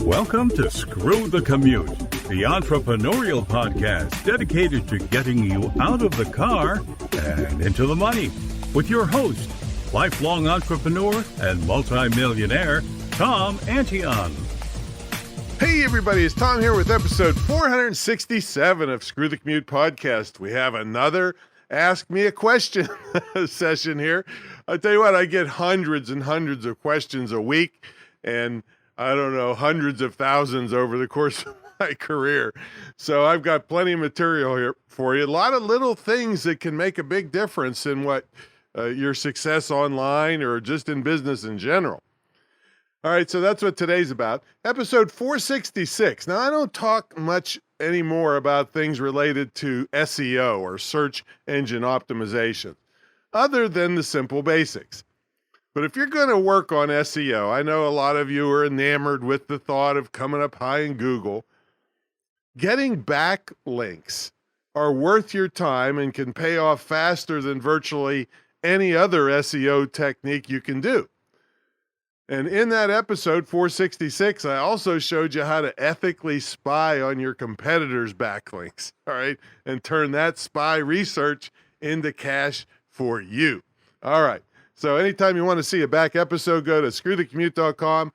Welcome to Screw the Commute, the entrepreneurial podcast dedicated to getting you out of the car and into the money. With your host, lifelong entrepreneur and multimillionaire, Tom Antion. Hey everybody, it's Tom here with episode 467 of Screw the Commute podcast. We have another Ask Me a Question session here. I tell you what, I get hundreds and hundreds of questions a week, and I don't know, hundreds of thousands over the course of my career. So I've got plenty of material here for you. A lot of little things that can make a big difference in what your success online or just in business in general. All right, so that's what today's about. Episode 466. Now, I don't talk much anymore about things related to SEO or search engine optimization, other than the simple basics. But if you're going to work on SEO, I know a lot of you are enamored with the thought of coming up high in Google. Getting backlinks are worth your time and can pay off faster than virtually any other SEO technique you can do. And in that episode 466, I also showed you how to ethically spy on your competitors' backlinks, all right, and turn that spy research into cash for you. All right. So anytime you want to see a back episode, go to screwthecommute.com/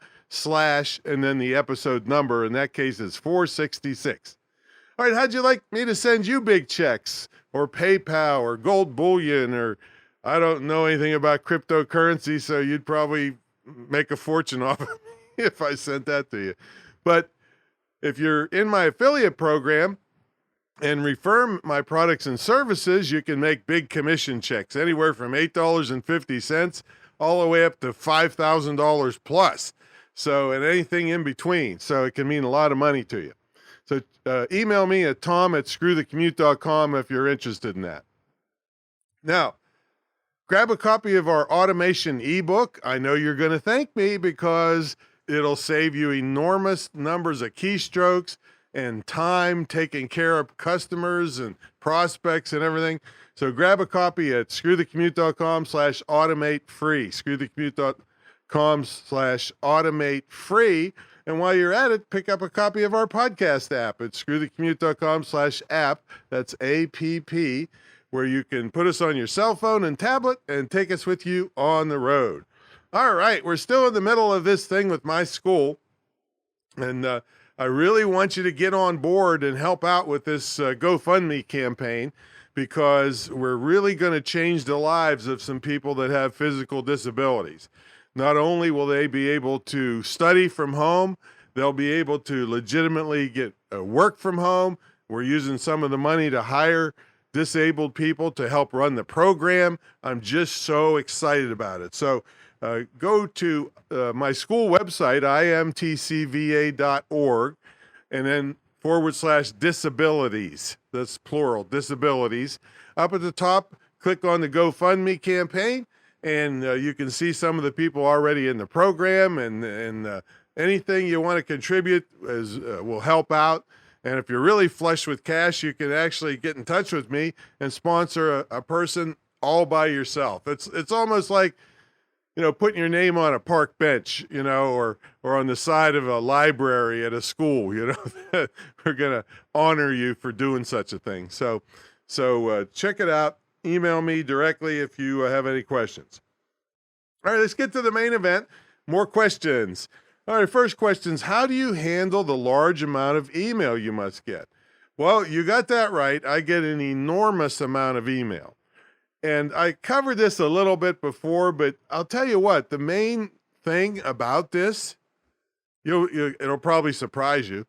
and then the episode number. In that case, it's 466. All right. How'd you like me to send you big checks or PayPal or gold bullion, or I don't know anything about cryptocurrency, so you'd probably make a fortune off of me if I sent that to you. But if you're in my affiliate program and refer my products and services, you can make big commission checks, anywhere from $8.50 all the way up to $5,000 plus. So, and anything in between. So it can mean a lot of money to you. So email me at tom@screwthecommute.com if you're interested in that. Now, grab a copy of our automation ebook. I know you're going to thank me because it'll save you enormous numbers of keystrokes and time taking care of customers and prospects and everything. So grab a copy at screwthecommute.com/automate free, screwthecommute.com/automate free. And while you're at it, pick up a copy of our podcast app at screwthecommute.com/app. That's APP, where you can put us on your cell phone and tablet and take us with you on the road. All right, we're still in the middle of this thing with my school, and I really want you to get on board and help out with this GoFundMe campaign, because we're really going to change the lives of some people that have physical disabilities. Not only will they be able to study from home, they'll be able to legitimately get work from home. We're using some of the money to hire disabled people to help run the program. I'm just so excited about it. So go to my school website, imtcva.org, and then /disabilities. That's plural, disabilities. Up at the top, click on the GoFundMe campaign, and you can see some of the people already in the program, and anything you want to contribute will help out. And if you're really flush with cash, you can actually get in touch with me and sponsor a person all by yourself. It's almost like, putting your name on a park bench, or on the side of a library at a school, we're going to honor you for doing such a thing. So check it out. Email me directly if you have any questions. All right, let's get to the main event. More questions. All right, first question is, how do you handle the large amount of email you must get? Well, you got that right. I get an enormous amount of email. And I covered this a little bit before, but I'll tell you what, the main thing about this, it'll probably surprise you,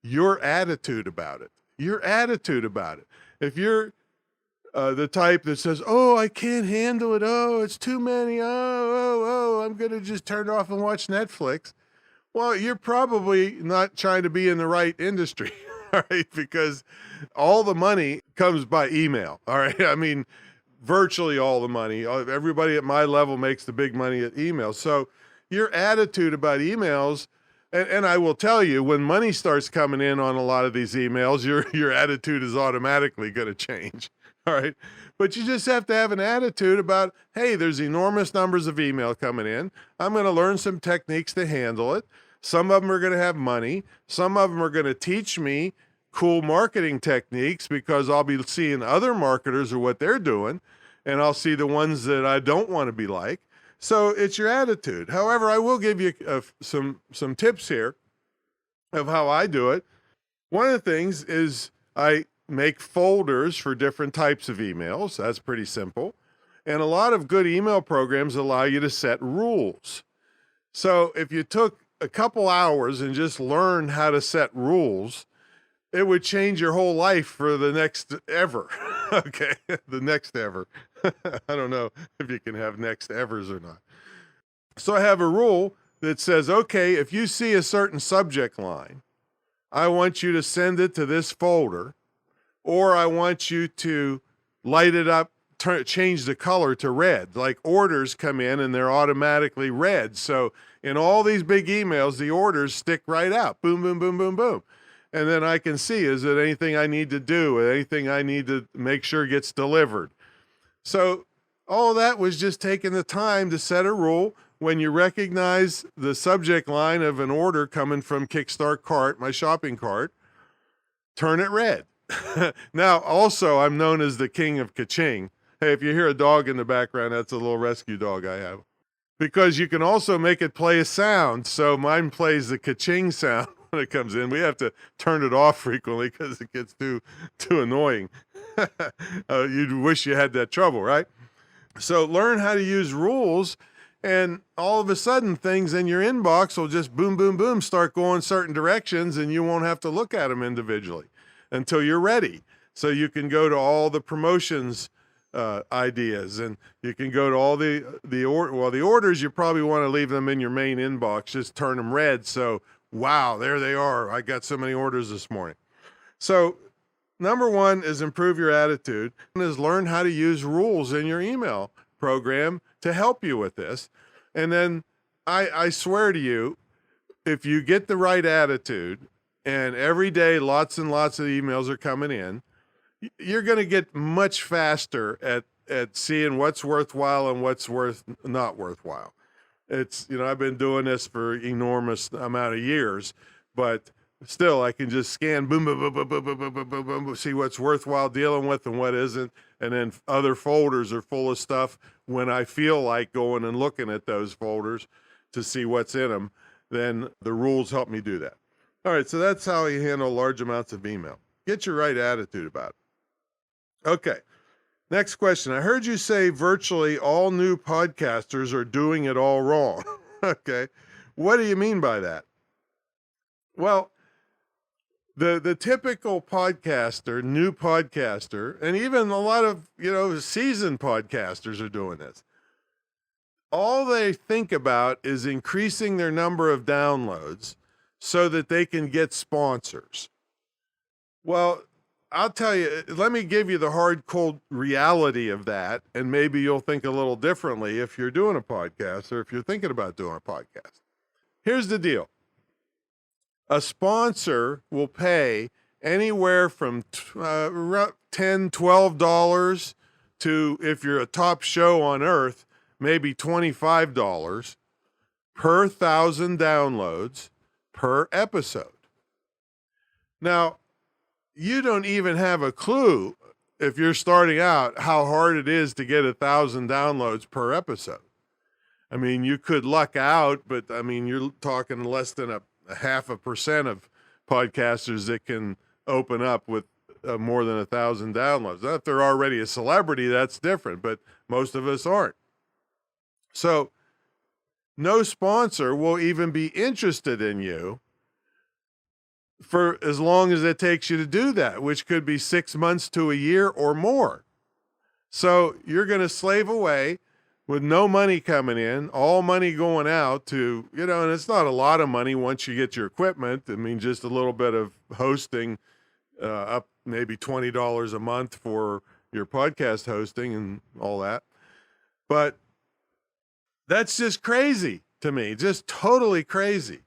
your attitude about it. Your attitude about it. If you're the type that says, oh, I can't handle it. Oh, it's too many. Oh, I'm going to just turn it off and watch Netflix. Well, you're probably not trying to be in the right industry, all right? Because all the money comes by email, all right? I mean, virtually all the money. Everybody at my level makes the big money at email. So your attitude about emails, and I will tell you, when money starts coming in on a lot of these emails, your attitude is automatically going to change, all right? But you just have to have an attitude about, hey, there's enormous numbers of email coming in. I'm going to learn some techniques to handle it. Some of them are going to have money. Some of them are going to teach me cool marketing techniques because I'll be seeing other marketers or what they're doing, and I'll see the ones that I don't want to be like. So it's your attitude. However, I will give you some tips here of how I do it. One of the things is I make folders for different types of emails. That's pretty simple. And a lot of good email programs allow you to set rules. So if you took a couple hours and just learned how to set rules, it would change your whole life for the next ever. Okay, the next ever. I don't know if you can have next evers or not. So I have a rule that says, okay, if you see a certain subject line, I want you to send it to this folder, or I want you to light it up, change the color to red. Like orders come in and they're automatically red. So in all these big emails, the orders stick right out. Boom, boom, boom, boom, boom. And then I can see, is it anything I need to do? Anything I need to make sure gets delivered? So all that was just taking the time to set a rule. When you recognize the subject line of an order coming from Kickstart Cart, my shopping cart, turn it red. Now, also, I'm known as the king of ka-ching. Hey, if you hear a dog in the background, that's a little rescue dog I have. Because you can also make it play a sound. So mine plays the ka-ching sound when it comes in. We have to turn it off frequently because it gets too annoying. You'd wish you had that trouble, right? So learn how to use rules, and all of a sudden things in your inbox will just boom, boom, boom, start going certain directions, and you won't have to look at them individually until you're ready. So you can go to all the promotions ideas, and you can go to all the orders. You probably want to leave them in your main inbox, just turn them red. So, wow, there they are. I got so many orders this morning. So number one is improve your attitude, and is learn how to use rules in your email program to help you with this. And then I swear to you, if you get the right attitude, and every day lots and lots of emails are coming in, you're going to get much faster at seeing what's worthwhile and what's not worthwhile. It's, I've been doing this for enormous amount of years, but still I can just scan boom, boom, boom, boom, boom, boom, boom, boom, boom, boom, see what's worthwhile dealing with and what isn't. And then other folders are full of stuff when I feel like going and looking at those folders to see what's in them. Then the rules help me do that. All right, so that's how you handle large amounts of email. Get your right attitude about it. Okay, next question. I heard you say virtually all new podcasters are doing it all wrong. Okay, what do you mean by that? Well, the typical podcaster, new podcaster, and even a lot of, seasoned podcasters are doing this. All they think about is increasing their number of downloads so that they can get sponsors. Well, I'll tell you, let me give you the hard, cold reality of that, and maybe you'll think a little differently if you're doing a podcast or if you're thinking about doing a podcast. Here's the deal. A sponsor will pay anywhere from $10, $12 to, if you're a top show on earth, maybe $25 per 1,000 downloads per episode. Now, you don't even have a clue, if you're starting out, how hard it is to get 1,000 downloads per episode. I mean, you could luck out, but I mean, you're talking less than a 0.5% of podcasters that can open up with more than 1,000 downloads. Now, if they're already a celebrity, that's different, but most of us aren't. So no sponsor will even be interested in you for as long as it takes you to do that, which could be 6 months to a year or more. So you're going to slave away with no money coming in, all money going out to, and it's not a lot of money once you get your equipment. I mean, just a little bit of hosting, up maybe $20 a month for your podcast hosting and all that. But that's just crazy to me, just totally crazy.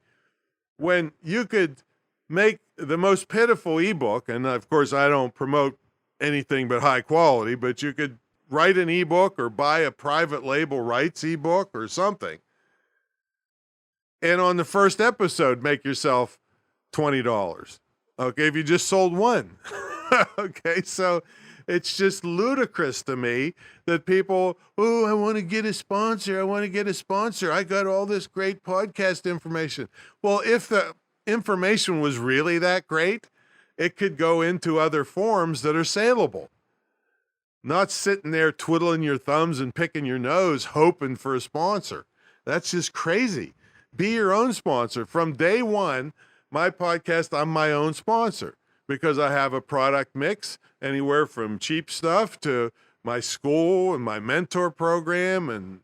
When you could make the most pitiful ebook, and of course I don't promote anything but high quality, but you could write an ebook or buy a private label rights ebook or something, And on the first episode, make yourself $20. Okay, if you just sold one. Okay, so it's just ludicrous to me that people, oh, I want to get a sponsor. I want to get a sponsor. I got all this great podcast information. Well, if the information was really that great, it could go into other forms that are saleable. Not sitting there twiddling your thumbs and picking your nose, hoping for a sponsor. That's just crazy. Be your own sponsor. From day one, my podcast, I'm my own sponsor because I have a product mix anywhere from cheap stuff to my school and my mentor program and,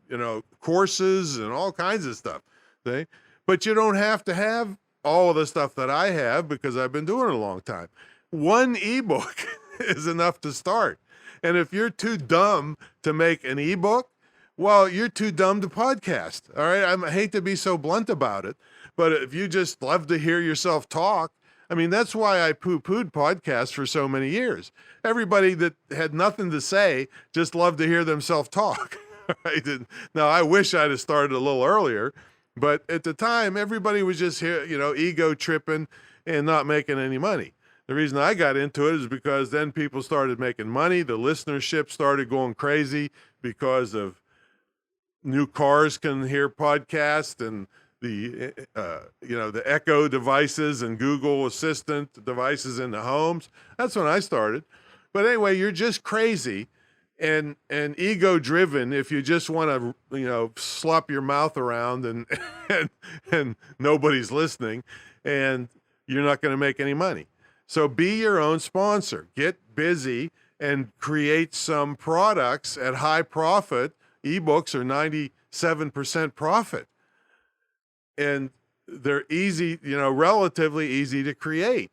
courses and all kinds of stuff. See? But you don't have to have all of the stuff that I have because I've been doing it a long time. One ebook is enough to start. And if you're too dumb to make an ebook, well, you're too dumb to podcast. All right. I hate to be so blunt about it, but if you just love to hear yourself talk, I mean, that's why I poo-pooed podcasts for so many years. Everybody that had nothing to say just loved to hear themselves talk. Right? Now, I wish I'd have started a little earlier, but at the time, everybody was just here, ego tripping and not making any money. The reason I got into it is because then people started making money. The listenership started going crazy because of new cars can hear podcasts and the Echo devices and Google Assistant devices in the homes. That's when I started. But anyway, you're just crazy and ego driven if you just want to, slop your mouth around and nobody's listening and you're not going to make any money. So be your own sponsor. Get busy and create some products at high profit. Ebooks are 97% profit. And they're easy, relatively easy to create.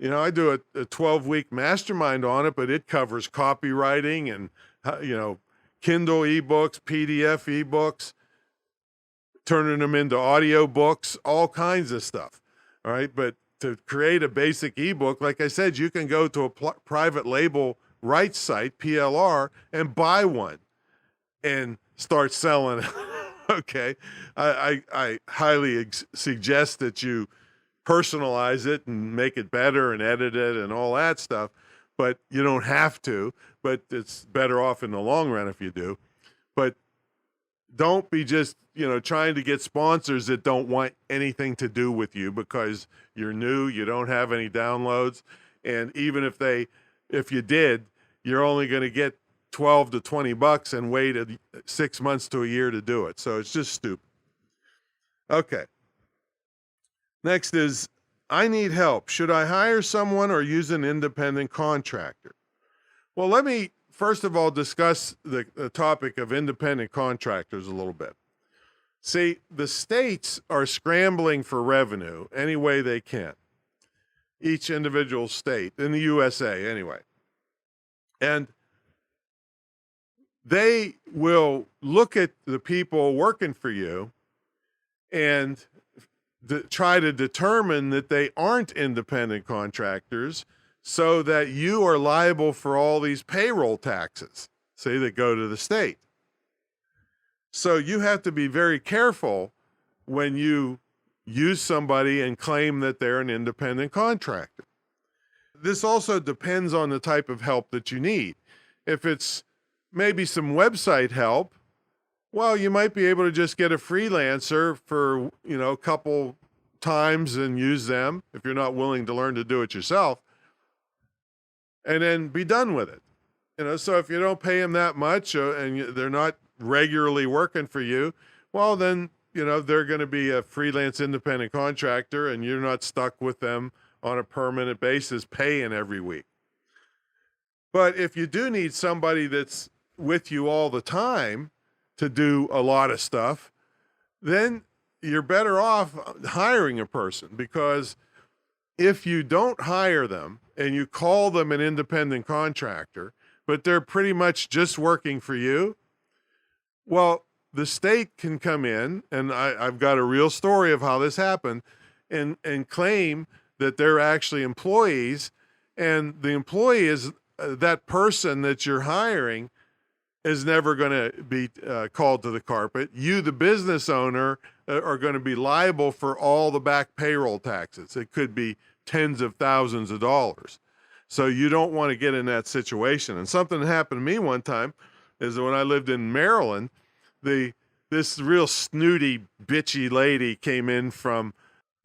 I do a 12-week mastermind on it, but it covers copywriting and, Kindle ebooks, PDF ebooks, turning them into audio books, all kinds of stuff. All right. But to create a basic ebook, like I said, you can go to a private label rights site, PLR, and buy one and start selling it. Okay. I highly suggest that you personalize it and make it better and edit it and all that stuff, but you don't have to, but it's better off in the long run if you do. But don't be just, trying to get sponsors that don't want anything to do with you because you're new, you don't have any downloads. And even if you did, you're only going to get $12 to $20 and wait 6 months to a year to do it. So it's just stupid. Okay. Next is, I need help. Should I hire someone or use an independent contractor? Well, let me first of all discuss the topic of independent contractors a little bit. See, the states are scrambling for revenue any way they can. Each individual state, in the USA anyway. And they will look at the people working for you and try to determine that they aren't independent contractors so that you are liable for all these payroll taxes, say, that go to the state. So you have to be very careful when you use somebody and claim that they're an independent contractor. This also depends on the type of help that you need. If it's maybe some website help, well, you might be able to just get a freelancer for, a couple times and use them if you're not willing to learn to do it yourself, and then be done with it. So if you don't pay them that much and they're not regularly working for you, well, then, they're going to be a freelance independent contractor and you're not stuck with them on a permanent basis paying every week. But if you do need somebody that's with you all the time to do a lot of stuff, then you're better off hiring a person, because if you don't hire them and you call them an independent contractor, but they're pretty much just working for you, well, the state can come in, and I've got a real story of how this happened, and claim that they're actually employees, and the employee is that person that you're hiring is never going to be called to the carpet. You, the business owner, are going to be liable for all the back payroll taxes. It could be tens of thousands of dollars. So you don't want to get in that situation. And something that happened to me one time is that when I lived in Maryland, this real snooty, bitchy lady came in from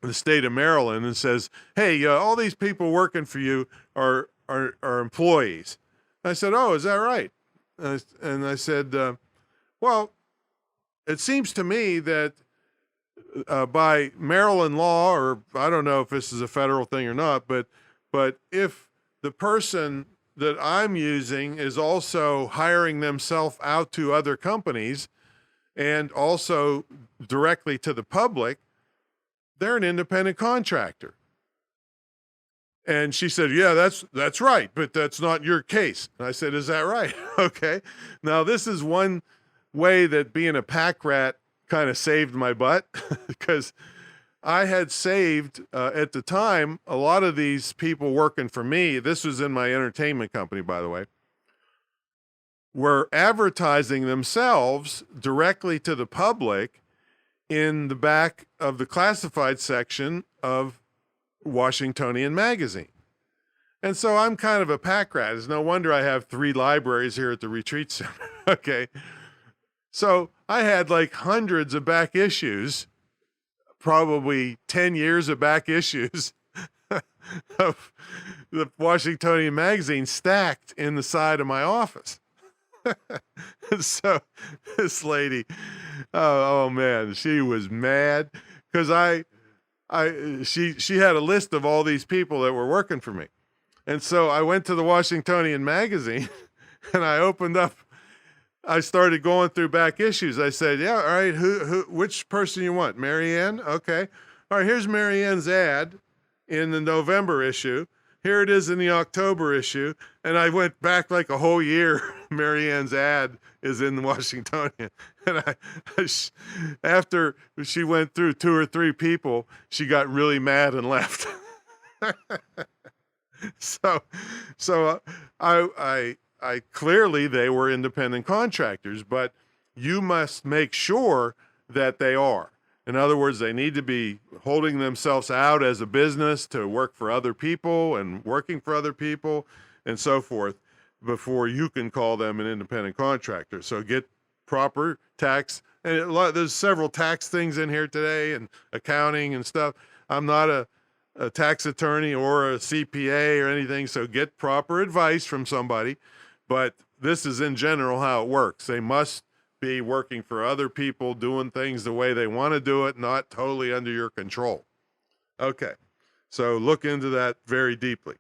the state of Maryland and says, "Hey, all these people working for you are employees." I said, "Oh, is that right?" And I said, "Well, it seems to me that by Maryland law, or I don't know if this is a federal thing or not, but if the person that I'm using is also hiring themselves out to other companies and also directly to the public, they're an independent contractor." And she said, "Yeah, that's right, but that's not your case." And I said, "Is that right?" Okay. Now, this is one way that being a pack rat kind of saved my butt because I had saved at the time a lot of these people working for me. This was in my entertainment company, by the way, were advertising themselves directly to the public in the back of the classified section of Washingtonian magazine. And so I'm kind of a pack rat. It's no wonder I have 3 libraries here at the retreat center. Okay. So I had like hundreds of back issues, probably 10 years of back issues of the Washingtonian magazine stacked in the side of my office. So this lady, oh man, she was mad because she had a list of all these people that were working for me. And so I went to the Washingtonian magazine and I started going through back issues. I said, "Yeah, all right, which person you want? Marianne? Okay. All right, here's Marianne's ad in the November issue. Here it is in the October issue." And I went back like a whole year. Marianne's ad is in the Washingtonian. And after she went through 2 or 3 people, she got really mad and left. So I clearly they were independent contractors, but you must make sure that they are. In other words, they need to be holding themselves out as a business to work for other people and working for other people and so forth before you can call them an independent contractor. So get proper tax. And there's several tax things in here today and accounting and stuff. I'm not a tax attorney or a CPA or anything, so get proper advice from somebody. But this is in general how it works. They must be working for other people, doing things the way they want to do it, not totally under your control. Okay, so look into that very deeply.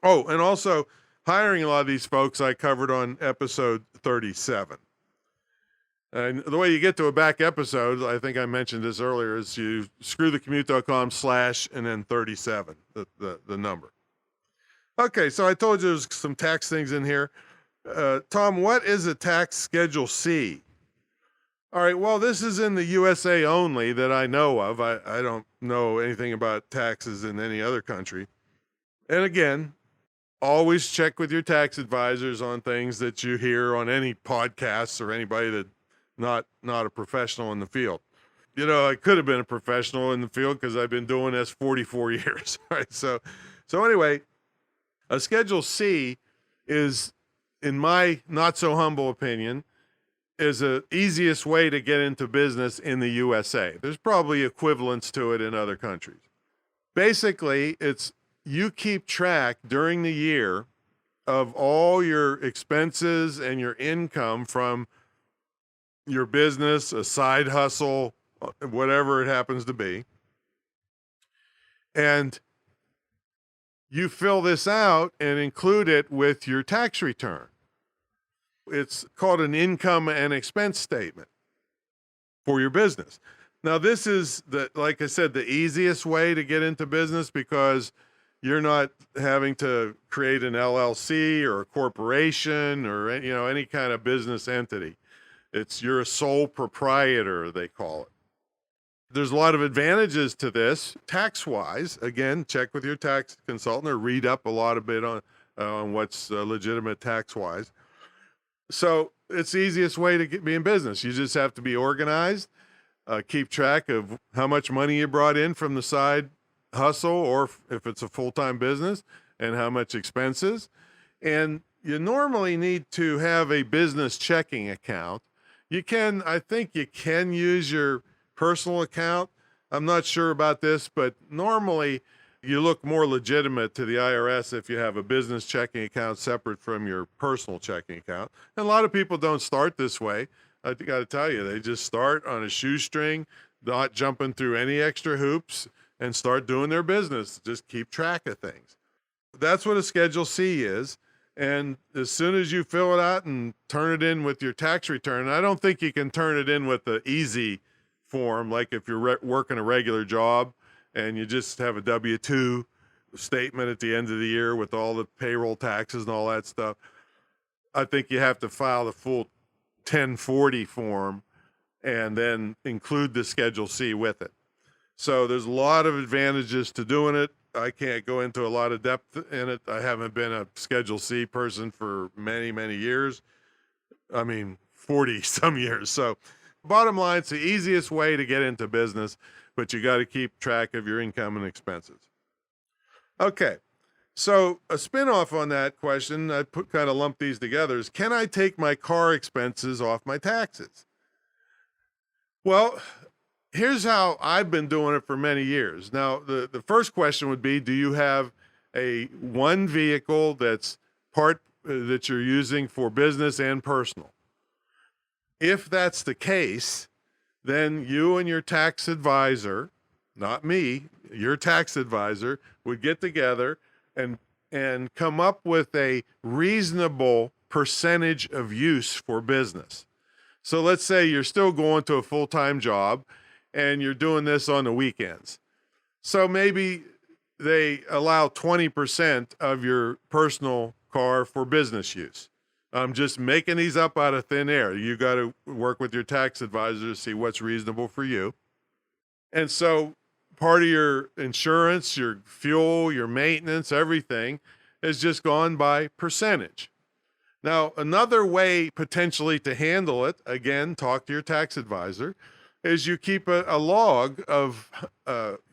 Oh, and also hiring a lot of these folks I covered on episode 37. And the way you get to a back episode, I think I mentioned this earlier, is you screwthecommute.com/ and then 37, the number. Okay, so I told you there's some tax things in here. Tom, what is a tax Schedule C? All right, well, this is in the USA only that I know of. I don't know anything about taxes in any other country. And again, always check with your tax advisors on things that you hear on any podcasts or anybody that not a professional in the field. You know, I could have been a professional in the field because I've been doing this 44 years. Right? So anyway, a Schedule C is, in my not so humble opinion, is the easiest way to get into business in the USA. There's probably equivalents to it in other countries. Basically, it's you keep track during the year of all your expenses and your income from your business, a side hustle, whatever it happens to be. And you fill this out and include it with your tax return. It's called an income and expense statement for your business. Now, this is, like I said, the easiest way to get into business because you're not having to create an LLC or a corporation or any kind of business entity. You're a sole proprietor, they call it. There's a lot of advantages to this tax-wise. Again, check with your tax consultant or read up a lot of bit on what's legitimate tax-wise. So it's the easiest way to be in business. You just have to be organized, keep track of how much money you brought in from the side hustle, or if it's a full-time business, and how much expenses. And you normally need to have a business checking account. I think you can use your personal account. I'm not sure about this, but normally you look more legitimate to the IRS if you have a business checking account separate from your personal checking account. And a lot of people don't start this way. I got to tell you, they just start on a shoestring, not jumping through any extra hoops, and start doing their business. Just keep track of things. That's what a Schedule C is. And as soon as you fill it out and turn it in with your tax return, I don't think you can turn it in with the easy form, like if you're working a regular job and you just have a W-2 statement at the end of the year with all the payroll taxes and all that stuff. I think you have to file the full 1040 form and then include the Schedule C with it. So there's a lot of advantages to doing it. I can't go into a lot of depth in it. I haven't been a Schedule C person for many, many years. 40 some years. So bottom line, it's the easiest way to get into business, but you got to keep track of your income and expenses. Okay. So a spinoff on that question, I kind of lumped these together, is can I take my car expenses off my taxes? Well, here's how I've been doing it for many years. Now, the first question would be, do you have one vehicle that's that you're using for business and personal? If that's the case, then you and your tax advisor, not me, your tax advisor, would get together and come up with a reasonable percentage of use for business. So let's say you're still going to a full-time job and you're doing this on the weekends. So maybe they allow 20% of your personal car for business use. I'm just making these up out of thin air. You got to work with your tax advisor to see what's reasonable for you. And so part of your insurance, your fuel, your maintenance, everything is just gone by percentage. Now, another way potentially to handle it, again, talk to your tax advisor, is you keep a log of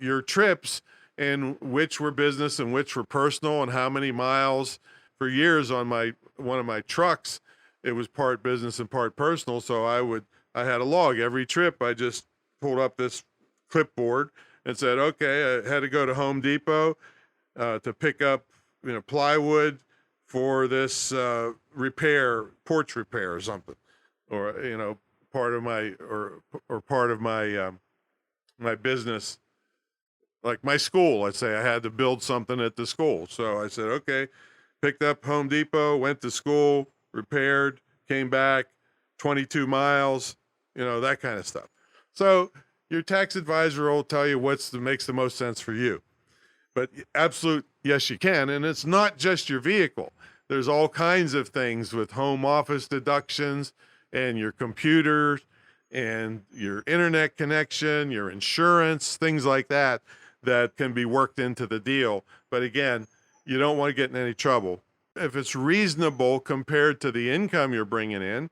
your trips and which were business and which were personal and how many miles. For years on one of my trucks, it was part business and part personal. So I had a log every trip. I just pulled up this clipboard and said, okay, I had to go to Home Depot to pick up, plywood for this porch repair or something, or part of my my business, like my school. Let's say I had to build something at the school, so I said, okay, picked up Home Depot, went to school, repaired, came back, 22 miles, that kind of stuff. So your tax advisor will tell you makes the most sense for you. But yes, you can. And it's not just your vehicle. There's all kinds of things with home office deductions and your computer and your internet connection, your insurance, things like that can be worked into the deal. But again, you don't want to get in any trouble. If it's reasonable compared to the income you're bringing in,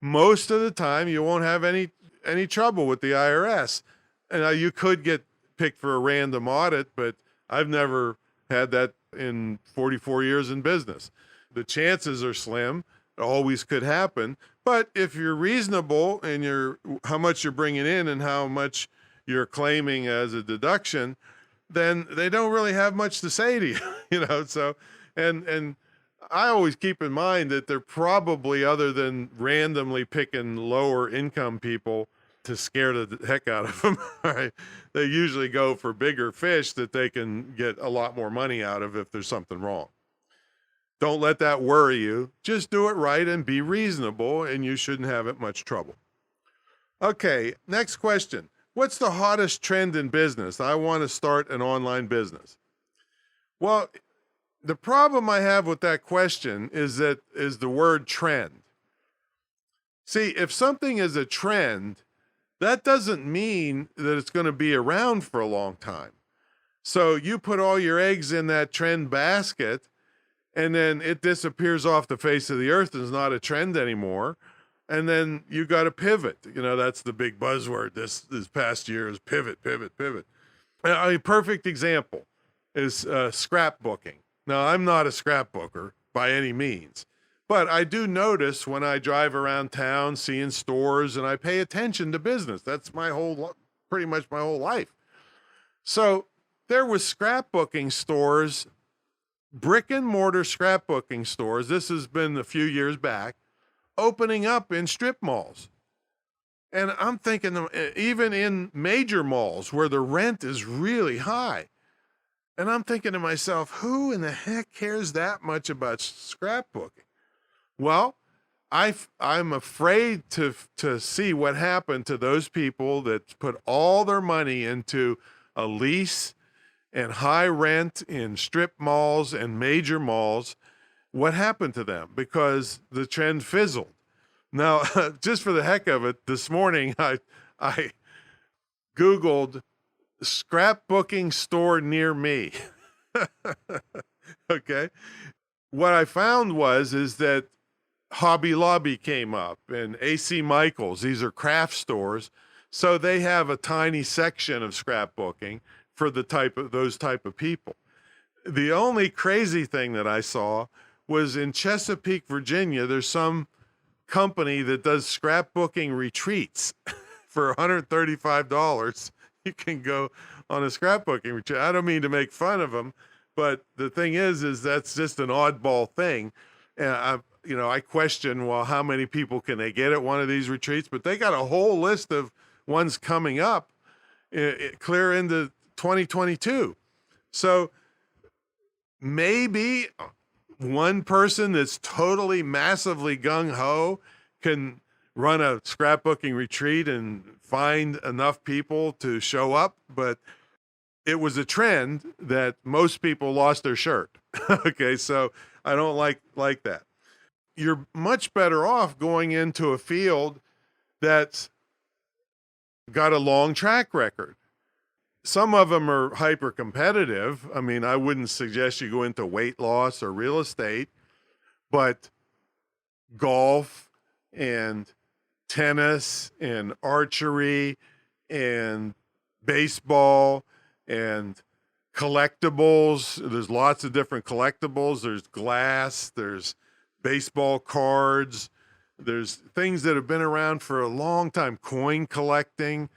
most of the time you won't have any trouble with the IRS. And you could get picked for a random audit, but I've never had that in 44 years in business. The chances are slim. It always could happen. But if you're reasonable in how much you're bringing in and how much you're claiming as a deduction, then they don't really have much to say to you, So, and I always keep in mind that they're probably, other than randomly picking lower income people to scare the heck out of them, right? They usually go for bigger fish that they can get a lot more money out of if there's something wrong. Don't let that worry you. Just do it right and be reasonable, and you shouldn't have it much trouble. Okay, next question. What's the hottest trend in business? I want to start an online business. Well, the problem I have with that question is the word trend. See, if something is a trend, that doesn't mean that it's going to be around for a long time. So you put all your eggs in that trend basket, and then it disappears off the face of the earth and is not a trend anymore. And then you got to pivot. That's the big buzzword this past year is pivot, pivot, pivot. A perfect example is scrapbooking. Now, I'm not a scrapbooker by any means, but I do notice when I drive around town, seeing stores, and I pay attention to business. That's pretty much my whole life. So there was scrapbooking stores, brick and mortar scrapbooking stores. This has been a few years back, opening up in strip malls. And I'm thinking, even in major malls where the rent is really high. And I'm thinking to myself, who in the heck cares that much about scrapbooking? Well, I'm afraid to see what happened to those people that put all their money into a lease and high rent in strip malls and major malls. What happened to them? Because the trend fizzled. Now, just for the heck of it, this morning I Googled scrapbooking store near me. Okay. What I found is that Hobby Lobby came up and AC Michaels. These are craft stores. So they have a tiny section of scrapbooking for those type of people. The only crazy thing that I saw was in Chesapeake, Virginia, there's some company that does scrapbooking retreats for $135. You can go on a scrapbooking retreat. I don't mean to make fun of them, but the thing is that's just an oddball thing. And I question, well, how many people can they get at one of these retreats? But they got a whole list of ones coming up clear into 2022. So maybe one person that's totally massively gung-ho can run a scrapbooking retreat and find enough people to show up, but it was a trend that most people lost their shirt. Okay, so I don't like that. You're much better off going into a field that's got a long track record. Some of them are hyper competitive. I mean, I wouldn't suggest you go into weight loss or real estate, but golf and tennis and archery and baseball and collectibles. There's lots of different collectibles. There's glass, there's baseball cards, there's things that have been around for a long time, coin collecting.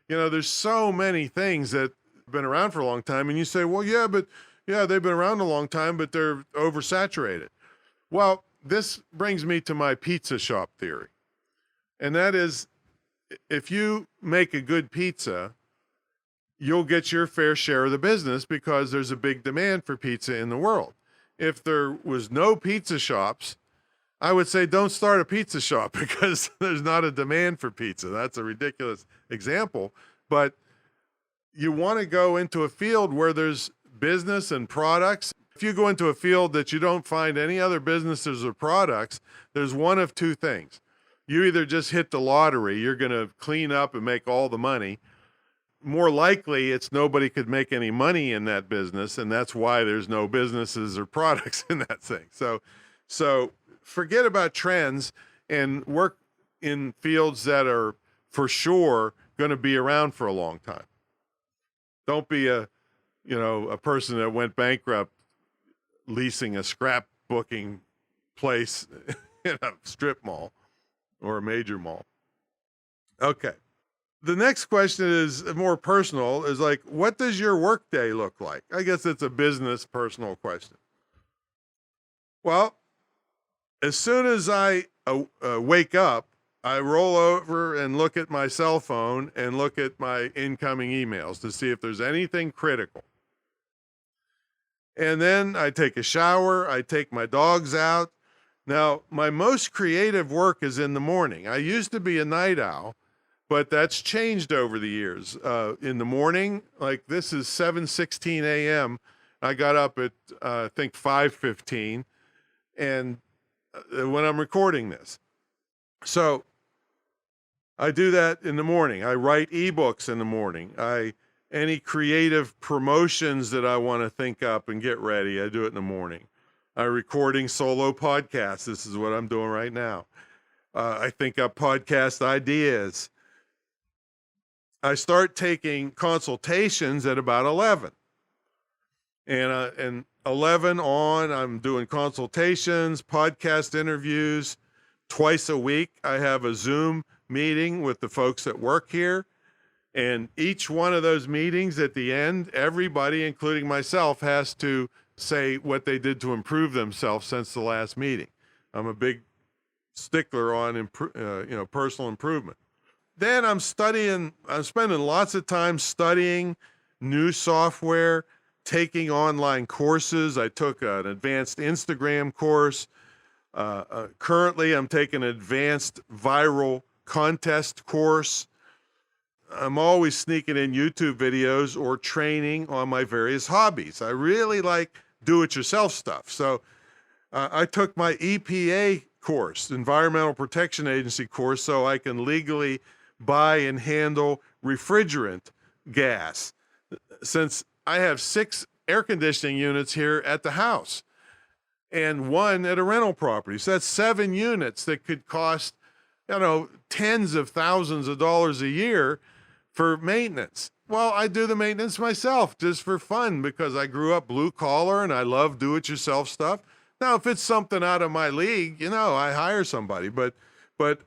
There's so many things that have been around for a long time. And you say, well, they've been around a long time, but they're oversaturated. Well, this brings me to my pizza shop theory. And that is, if you make a good pizza, you'll get your fair share of the business because there's a big demand for pizza in the world. If there was no pizza shops, I would say don't start a pizza shop because there's not a demand for pizza. That's a ridiculous example, but you want to go into a field where there's business and products. If you go into a field that you don't find any other businesses or products, there's one of two things. You either just hit the lottery, you're going to clean up and make all the money. More likely, it's nobody could make any money in that business, and that's why there's no businesses or products in that thing. So forget about trends and work in fields that are for sure going to be around for a long time. Don't be a person that went bankrupt leasing a scrapbooking place in a strip mall or a major mall. Okay. The next question is more personal, is like, what does your workday look like? I guess it's a business personal question. Well, as soon as I wake up, I roll over and look at my cell phone and look at my incoming emails to see if there's anything critical. And then I take a shower, I take my dogs out. Now, my most creative work is in the morning. I used to be a night owl, but that's changed over the years. In the morning, like this is 7:16 a.m. I got up at, I think 5:15, and when I'm recording this. So I do that in the morning. I write ebooks in the morning. Any creative promotions that I want to think up and get ready, I do it in the morning. I'm recording solo podcasts. This is what I'm doing right now. I think up podcast ideas. I start taking consultations at about 11. And 11 on, I'm doing consultations, podcast interviews. Twice a week, I have a Zoom meeting with the folks that work here. And each one of those meetings at the end, everybody, including myself, has to say what they did to improve themselves since the last meeting. I'm a big stickler on personal improvement. Then I'm spending lots of time studying new software, taking online courses. I took an advanced Instagram course. Currently, I'm taking an advanced viral contest course. I'm always sneaking in YouTube videos or training on my various hobbies. I really like do-it-yourself stuff. So I took my EPA course, Environmental Protection Agency course, so I can legally buy and handle refrigerant gas, since I have 6 air conditioning units here at the house and 1 at a rental property. So that's 7 units that could cost, tens of thousands of dollars a year for maintenance. Well, I do the maintenance myself just for fun because I grew up blue collar and I love do-it-yourself stuff. Now, if it's something out of my league, I hire somebody, but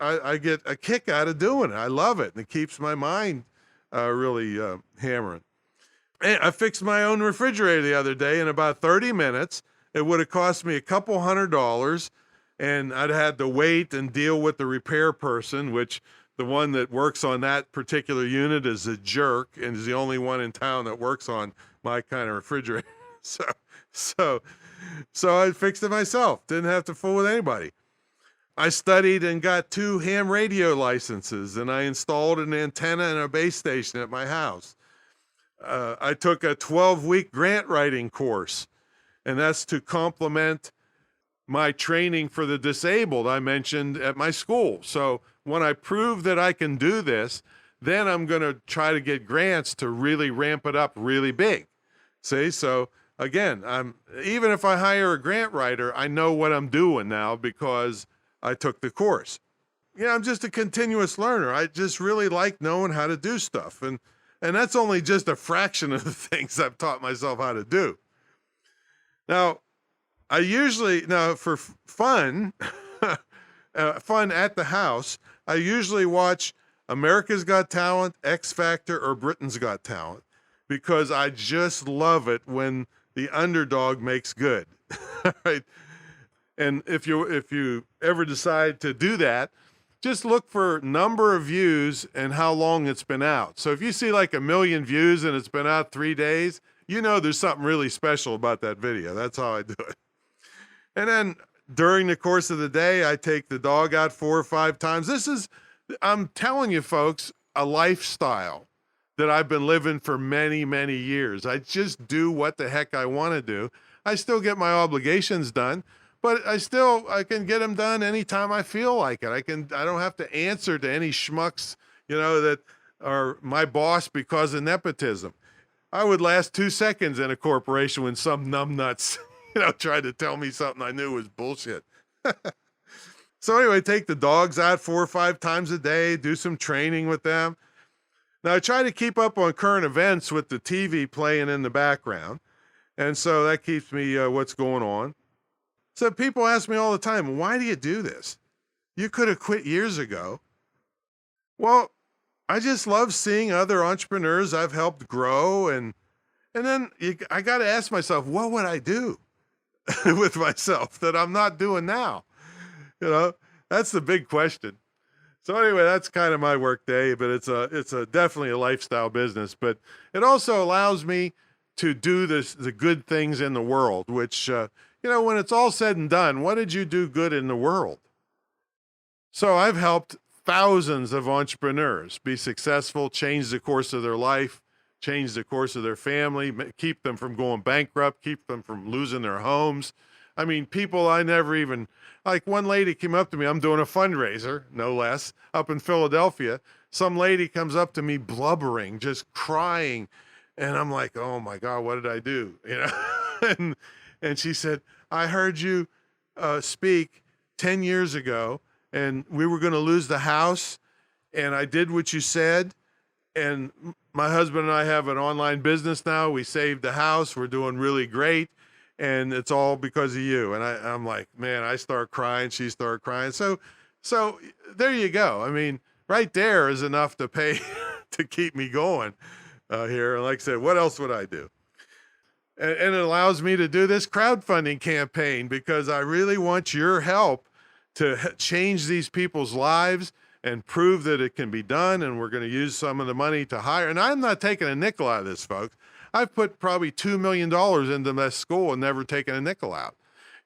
I get a kick out of doing it. I love it, and it keeps my mind really hammering. And I fixed my own refrigerator the other day in about 30 minutes. It would have cost me a couple $100, and I'd had to wait and deal with the repair person, which the one that works on that particular unit is a jerk and is the only one in town that works on my kind of refrigerator. So I fixed it myself. Didn't have to fool with anybody. I studied and got 2 ham radio licenses, and I installed an antenna and a base station at my house. I took a 12-week grant writing course, and that's to complement my training for the disabled I mentioned at my school. So when I prove that I can do this, then I'm going to try to get grants to really ramp it up really big. See, so again, even if I hire a grant writer, I know what I'm doing now because I took the course. I'm just a continuous learner. I just really like knowing how to do stuff. And that's only just a fraction of the things I've taught myself how to do. Now, for fun, fun at the house, I usually watch America's Got Talent, X Factor, or Britain's Got Talent because I just love it when the underdog makes good. Right? And if you ever decide to do that, just look for number of views and how long it's been out. So if you see like 1 million views and it's been out 3 days, there's something really special about that video. That's how I do it. And then during the course of the day, I take the dog out 4 or 5 times. I'm telling you folks, a lifestyle that I've been living for many, many years. I just do what the heck I want to do. I still get my obligations done, but I can get them done anytime I feel like it. I don't have to answer to any schmucks, that are my boss because of nepotism. I would last 2 seconds in a corporation when some numbnuts, tried to tell me something I knew was bullshit. So anyway, take the dogs out 4 or 5 times a day, do some training with them. Now I try to keep up on current events with the TV playing in the background. And so that keeps me what's going on. So people ask me all the time, why do you do this? You could have quit years ago. Well, I just love seeing other entrepreneurs I've helped grow. And then I got to ask myself, what would I do with myself that I'm not doing now? That's the big question. So anyway, that's kind of my work day, but it's definitely a lifestyle business, but it also allows me to do the good things in the world, which, when it's all said and done, what did you do good in the world? So I've helped thousands of entrepreneurs be successful, change the course of their life, change the course of their family, keep them from going bankrupt, keep them from losing their homes. I mean, people I never even, like one lady came up to me, I'm doing a fundraiser, no less, up in Philadelphia. Some lady comes up to me blubbering, just crying. And I'm like, oh my God, what did I do? And she said, I heard you speak 10 years ago, and we were going to lose the house, and I did what you said, and my husband and I have an online business now. We saved the house. We're doing really great, and it's all because of you. And I'm like, man, I start crying. She started crying. So there you go. I mean, right there is enough to pay to keep me going here. And like I said, what else would I do? And it allows me to do this crowdfunding campaign because I really want your help to change these people's lives and prove that it can be done. And we're going to use some of the money to hire. And I'm not taking a nickel out of this, folks. I've put probably $2 million into this school and never taken a nickel out.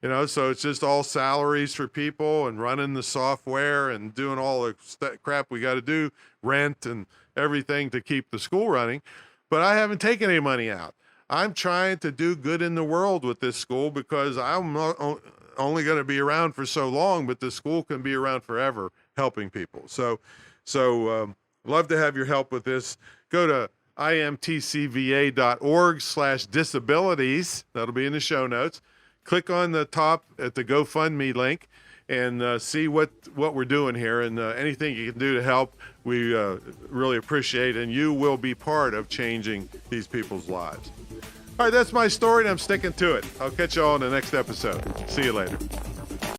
You know, so it's just all salaries for people and running the software and doing all the crap we got to do, rent and everything to keep the school running. But I haven't taken any money out. I'm trying to do good in the world with this school because I'm not only going to be around for so long, but the school can be around forever helping people. So love to have your help with this. Go to imtcva.org/disabilities. That'll be in the show notes. Click on the top at the GoFundMe link and see what we're doing here, and anything you can do to help, we really appreciate, and you will be part of changing these people's lives. All right, that's my story, and I'm sticking to it. I'll catch you all in the next episode. See you later.